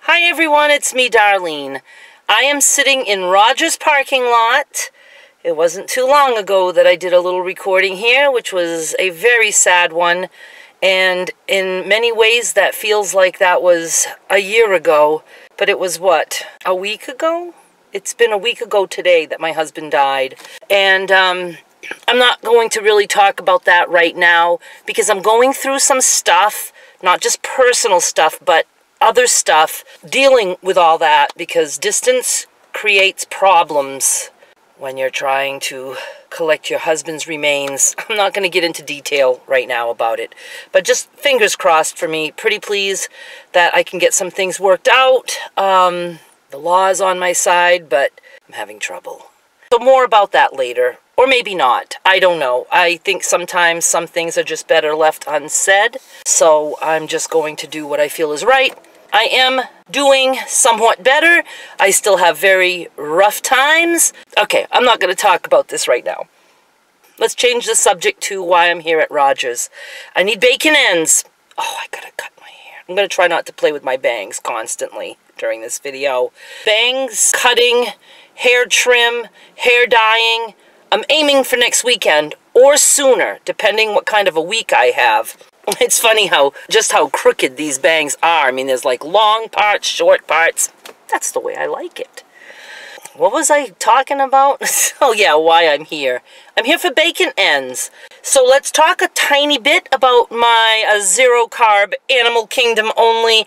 Hi everyone, it's me, Darlene. I am sitting in Rogers' parking lot. It wasn't too long ago that I did a little recording here, which was a very sad one. And in many ways that feels like that was a year ago. But it was what, a week ago? It's been a week ago today that my husband died. And I'm not going to really talk about that right now because I'm going through some stuff, not just personal stuff, but other stuff, dealing with all that because distance creates problems when you're trying to collect your husband's remains. I'm not going to get into detail right now about it, but just fingers crossed for me. Pretty pleased that I can get some things worked out. The law is on my side, but I'm having trouble. So more about that later, or maybe not. I don't know. I think sometimes some things are just better left unsaid, so I'm just going to do what I feel is right. I am doing somewhat better. I still have very rough times. Okay, I'm not going to talk about this right now. Let's change the subject to why I'm here at Rogers. I need bacon ends. Oh, I gotta cut my hair. I'm going to try not to play with my bangs constantly during this video. Bangs, cutting, hair trim, hair dyeing. I'm aiming for next weekend or sooner, depending what kind of a week I have. It's funny just how crooked these bangs are. I mean, there's like long parts, short parts. That's the way I like it. What was I talking about? Oh yeah, why I'm here. I'm here for bacon ends. So let's talk a tiny bit about my zero carb, animal kingdom only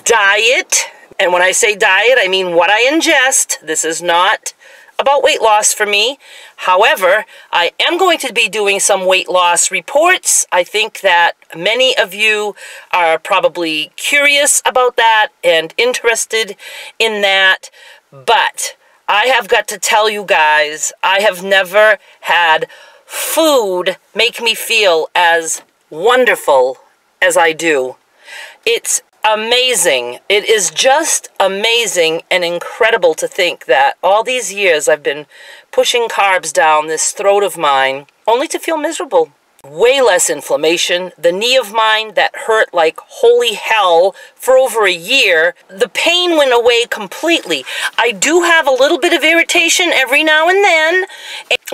diet. And when I say diet, I mean what I ingest. This is not about weight loss for me. However, I am going to be doing some weight loss reports. I think that many of you are probably curious about that and interested in that. But I have got to tell you guys, I have never had food make me feel as wonderful as I do. It's amazing. It is just amazing and incredible to think that all these years I've been pushing carbs down this throat of mine only to feel miserable. Way less inflammation. The knee of mine that hurt like holy hell for over a year, the pain went away completely. I do have a little bit of irritation every now and then,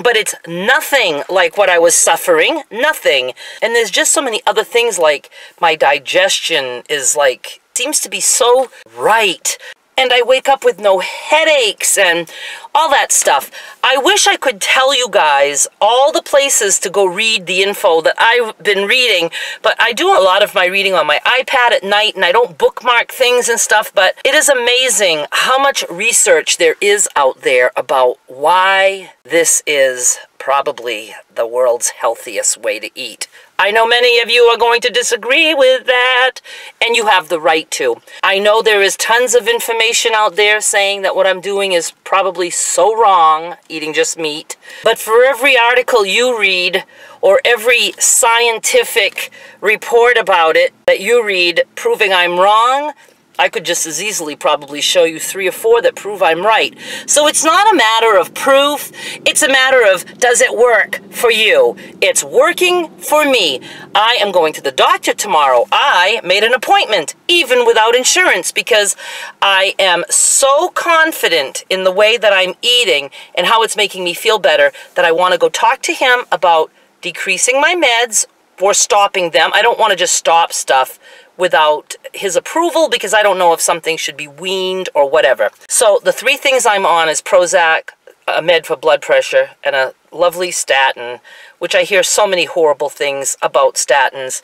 but it's nothing like what I was suffering. Nothing. And there's just so many other things, like my digestion is like, seems to be so right. And I wake up with no headaches and all that stuff. I wish I could tell you guys all the places to go read the info that I've been reading, but I do a lot of my reading on my iPad at night and I don't bookmark things and stuff, but it is amazing how much research there is out there about why this is probably the world's healthiest way to eat. I know many of you are going to disagree with that, and you have the right to. I know there is tons of information out there saying that what I'm doing is probably so wrong, eating just meat. But for every article you read, or every scientific report about it that you read proving I'm wrong, I could just as easily probably show you 3 or 4 that prove I'm right. So it's not a matter of proof. It's a matter of, does it work for you? It's working for me. I am going to the doctor tomorrow. I made an appointment, even without insurance, because I am so confident in the way that I'm eating and how it's making me feel better that I want to go talk to him about decreasing my meds or stopping them. I don't want to just stop stuff without his approval because I don't know if something should be weaned or whatever. So the 3 things I'm on is Prozac, a med for blood pressure, and a lovely statin, which I hear so many horrible things about statins,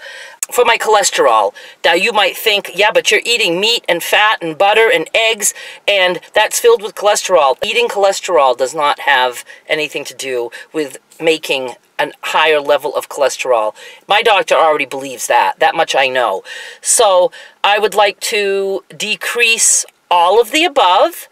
for my cholesterol. Now you might think, yeah, but you're eating meat and fat and butter and eggs, and that's filled with cholesterol. Eating cholesterol does not have anything to do with making a higher level of cholesterol. My doctor already believes that. That much I know. So I would like to decrease all of the above,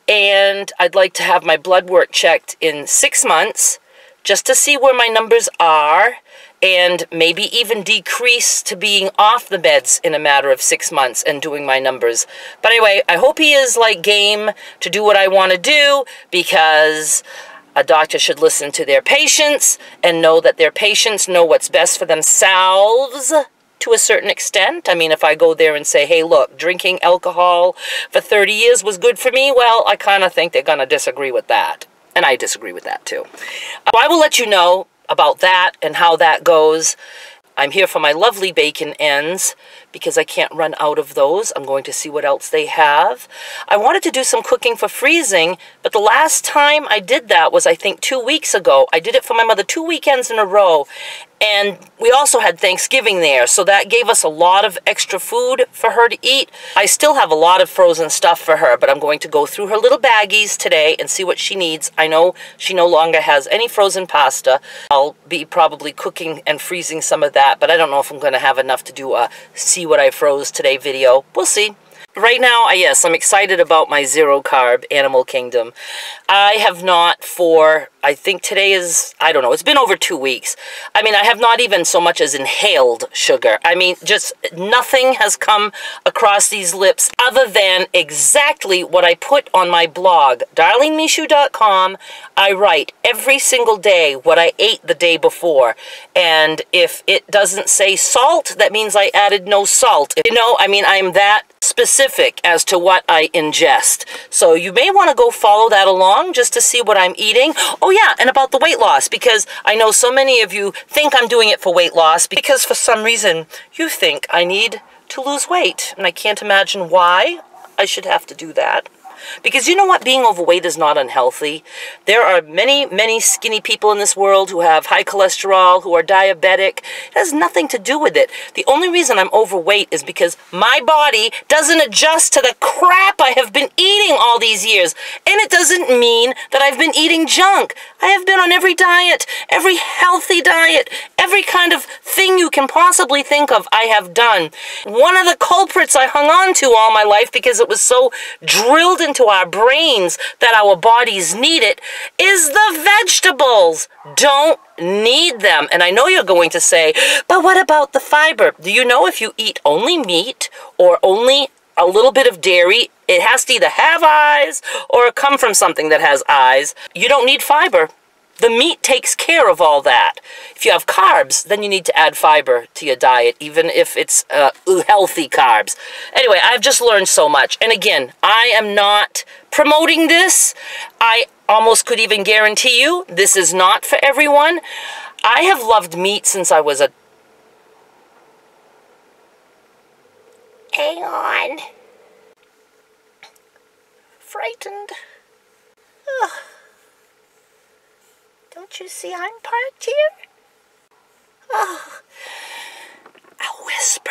and I'd like to have my blood work checked in 6 months just to see where my numbers are, and maybe even decrease to being off the meds in a matter of 6 months and doing my numbers. But anyway, I hope he is like game to do what I want to do, because a doctor should listen to their patients and know that their patients know what's best for themselves. to a certain extent. I mean, if I go there and say, hey, look, drinking alcohol for 30 years was good for me, well, I kind of think they're going to disagree with that. And I disagree with that too. I will let you know about that and how that goes. I'm here for my lovely bacon ends because I can't run out of those. I'm going to see what else they have. I wanted to do some cooking for freezing, but the last time I did that was, I think, 2 weeks ago. I did it for my mother 2 weekends in a row. And we also had Thanksgiving there, so that gave us a lot of extra food for her to eat. I still have a lot of frozen stuff for her, but I'm going to go through her little baggies today and see what she needs. I know she no longer has any frozen pasta. I'll be probably cooking and freezing some of that, but I don't know if I'm going to have enough to do a see what I froze today video. We'll see. Right now, yes, I'm excited about my zero carb Animal Kingdom. I have not for, I think today is, I don't know, it's been over 2 weeks. I mean, I have not even so much as inhaled sugar. I mean, just nothing has come across these lips other than exactly what I put on my blog, darlenemichaud.com. I write every single day what I ate the day before. And if it doesn't say salt, that means I added no salt. You know, I mean, I'm that specific as to what I ingest. So you may want to go follow that along just to see what I'm eating. Oh yeah, and about the weight loss, because I know so many of you think I'm doing it for weight loss because for some reason you think I need to lose weight. And I can't imagine why I should have to do that. Because you know what? Being overweight is not unhealthy. There are many, many skinny people in this world who have high cholesterol, who are diabetic. It has nothing to do with it. The only reason I'm overweight is because my body doesn't adjust to the crap I have been eating all these years. And it doesn't mean that I've been eating junk. I have been on every diet, every healthy diet, every kind of thing you can possibly think of I have done. One of the culprits I hung on to all my life because it was so drilled into our brains that our bodies need it is the vegetables. Don't need them. And I know you're going to say, but what about the fiber? Do you know if you eat only meat or only a little bit of dairy, it has to either have eyes or come from something that has eyes? You don't need fiber. The meat takes care of all that. If you have carbs, then you need to add fiber to your diet, even if it's healthy carbs. Anyway, I've just learned so much. And again, I am not promoting this. I almost could even guarantee you this is not for everyone. I have loved meat since I was a... Hang on. Frightened. Ugh. Don't you see I'm parked here? Oh, I'll whisper.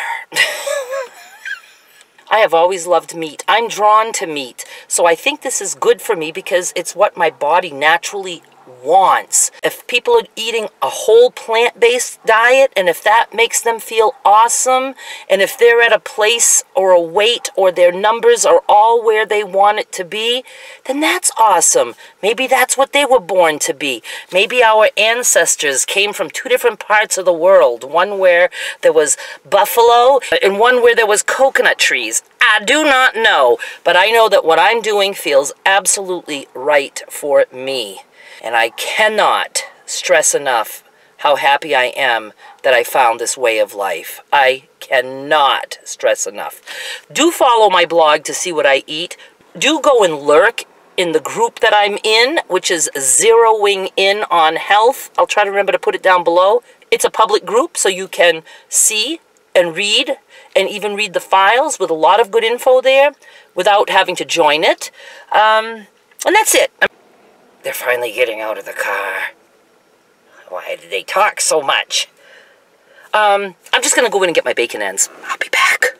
I have always loved meat. I'm drawn to meat. So I think this is good for me because it's what my body naturally wants. If people are eating a whole plant-based diet and if that makes them feel awesome, and if they're at a place or a weight or their numbers are all where they want it to be, then that's awesome. Maybe that's what they were born to be. Maybe our ancestors came from two different parts of the world, one where there was buffalo and one where there was coconut trees. I do not know, but I know that what I'm doing feels absolutely right for me. And I cannot stress enough how happy I am that I found this way of life. I cannot stress enough. Do follow my blog to see what I eat. Do go and lurk in the group that I'm in, which is Zeroing In on Health. I'll try to remember to put it down below. It's a public group, so you can see and read, and even read the files with a lot of good info there without having to join it. And that's it. They're finally getting out of the car. Why did they talk so much? I'm just going to go in and get my bacon ends. I'll be back.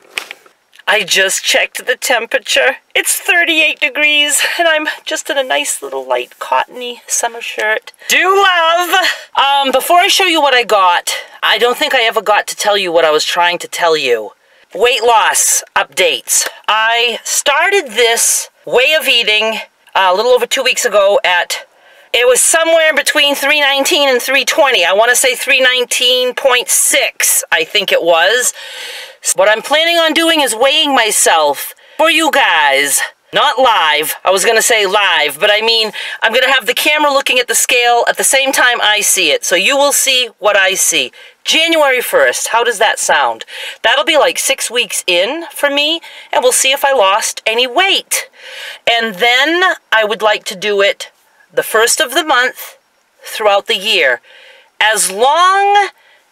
I just checked the temperature. It's 38 degrees, and I'm just in a nice little light cottony summer shirt. Do love! Before I show you what I got, I don't think I ever got to tell you what I was trying to tell you. Weight loss updates. I started this way of eating a little over 2 weeks ago at, it was somewhere between 319 and 320. I want to say 319.6, I think it was. What I'm planning on doing is weighing myself for you guys. Not live. I was going to say live, but I mean, I'm going to have the camera looking at the scale at the same time I see it. So you will see what I see. January 1st, how does that sound? That'll be like 6 weeks in for me, and we'll see if I lost any weight. And then I would like to do it the first of the month throughout the year, as long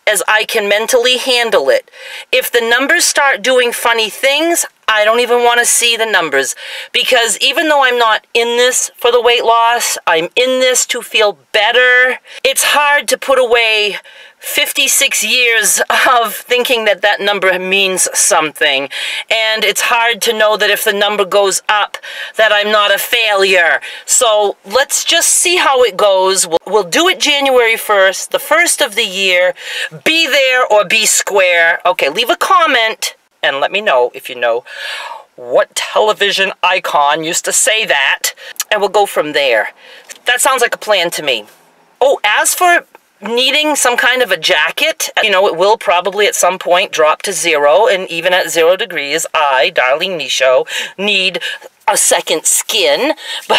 as I can mentally handle it. If the numbers start doing funny things, I don't even want to see the numbers, because even though I'm not in this for the weight loss, I'm in this to feel better. It's hard to put away 56 years of thinking that that number means something. And it's hard to know that if the number goes up, that I'm not a failure. So let's just see how it goes. We'll do it January 1st, the first of the year. Be there or be square. Okay, leave a comment and let me know if you know what television icon used to say that. And we'll go from there. That sounds like a plan to me. Oh, as for needing some kind of a jacket, you know, it will probably at some point drop to 0, and even at 0 degrees, I, Darlene Michaud, need a second skin, but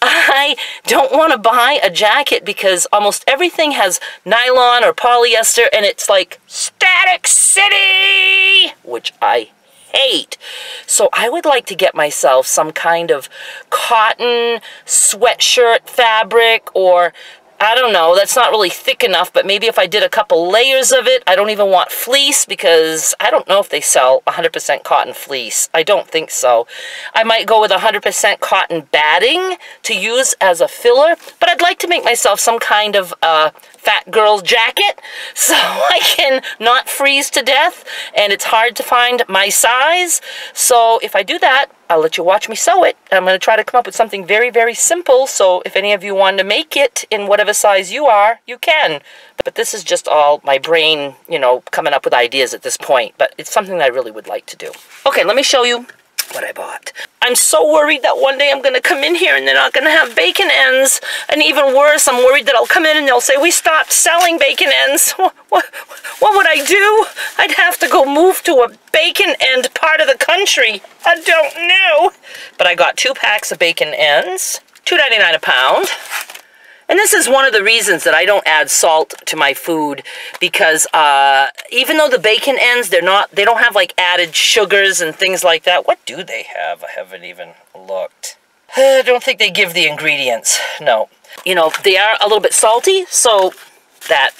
I don't want to buy a jacket because almost everything has nylon or polyester, and it's like Static City, which I hate. So I would like to get myself some kind of cotton sweatshirt fabric, or I don't know, that's not really thick enough, but maybe if I did a couple layers of it. I don't even want fleece, because I don't know if they sell 100% cotton fleece. I don't think so. I might go with 100% cotton batting to use as a filler, but I'd like to make myself some kind of fat girl jacket so I can not freeze to death, and it's hard to find my size. So if I do that, I'll let you watch me sew it. I'm going to try to come up with something very, very simple, so if any of you want to make it in whatever size you are, you can. But this is just all my brain, you know, coming up with ideas at this point, but it's something that I really would like to do. Okay, let me show you what I bought. I'm so worried that one day I'm going to come in here and they're not going to have bacon ends. And even worse, I'm worried that I'll come in and they'll say, we stopped selling bacon ends. What would I do? I'd have to go move to a bacon end part of the country. I don't know. But I got 2 packs of bacon ends, $2.99 a pound. And this is one of the reasons that I don't add salt to my food, because even though the bacon ends, they don't have like added sugars and things like that. What do they have? I haven't even looked. I don't think they give the ingredients. No. You know, they are a little bit salty, so that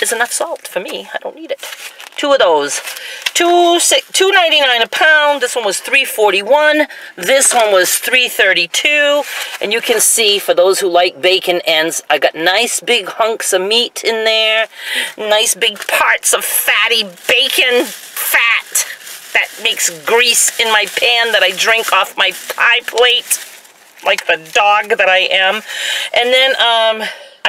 is enough salt for me. I don't need it. 2 of those. $2.99 a pound. This one was $3.41. This one was $3.32. And you can see, for those who like bacon ends, I got nice big hunks of meat in there. Nice big parts of fatty bacon fat that makes grease in my pan that I drink off my pie plate, like the dog that I am. And then,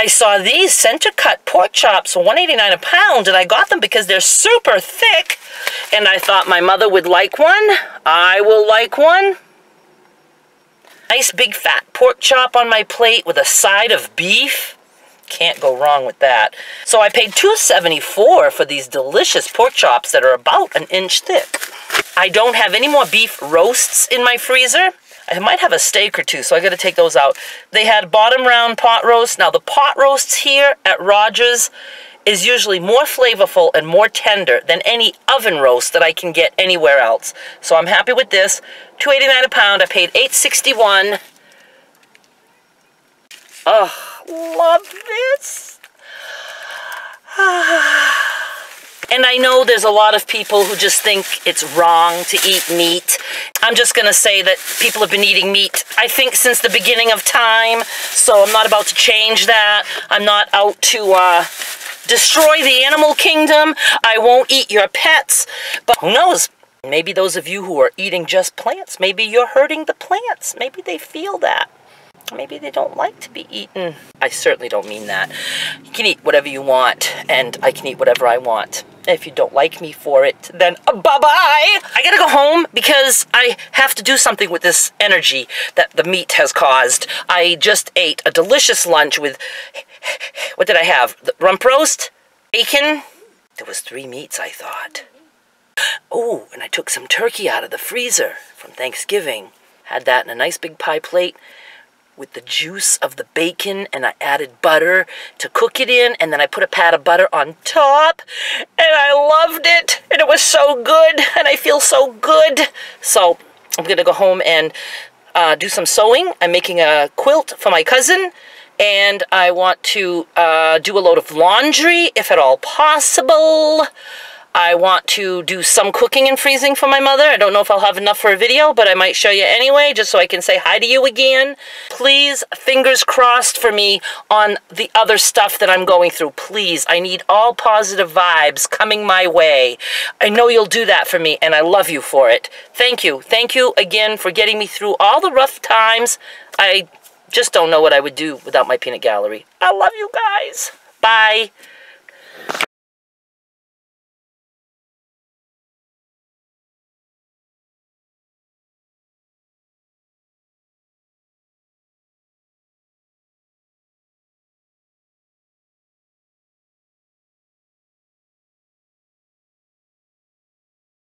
I saw these center cut pork chops for $1.89 a pound, and I got them because they're super thick, and I thought my mother would like one. I will like one. Nice big fat pork chop on my plate with a side of beef. Can't go wrong with that. So I paid $2.74 for these delicious pork chops that are about 1 inch thick. I don't have any more beef roasts in my freezer. I might have a steak or 2, so I got to take those out. They had bottom round pot roast. Now the pot roasts here at Rogers is usually more flavorful and more tender than any oven roast that I can get anywhere else. So I'm happy with this. $2.89 a pound. I paid $8.61. Oh, love this. And I know there's a lot of people who just think it's wrong to eat meat. I'm just going to say that people have been eating meat, I think, since the beginning of time. So I'm not about to change that. I'm not out to destroy the animal kingdom. I won't eat your pets. But who knows? Maybe those of you who are eating just plants, maybe you're hurting the plants. Maybe they feel that. Maybe they don't like to be eaten. I certainly don't mean that. You can eat whatever you want, and I can eat whatever I want. If you don't like me for it, then bye-bye! I gotta go home because I have to do something with this energy that the meat has caused. I just ate a delicious lunch with, what did I have? The rump roast, bacon. There was 3 meats, I thought. Oh, and I took some turkey out of the freezer from Thanksgiving. Had that in a nice big pie plate with the juice of the bacon, and I added butter to cook it in, and then I put a pat of butter on top, and I loved it, and it was so good, and I feel so good. So I'm gonna go home and do some sewing. I'm making a quilt for my cousin, and I want to do a load of laundry, if at all possible. I want to do some cooking and freezing for my mother. I don't know if I'll have enough for a video, but I might show you anyway, just so I can say hi to you again. Please, fingers crossed for me on the other stuff that I'm going through. Please, I need all positive vibes coming my way. I know you'll do that for me, and I love you for it. Thank you. Thank you again for getting me through all the rough times. I just don't know what I would do without my peanut gallery. I love you guys. Bye.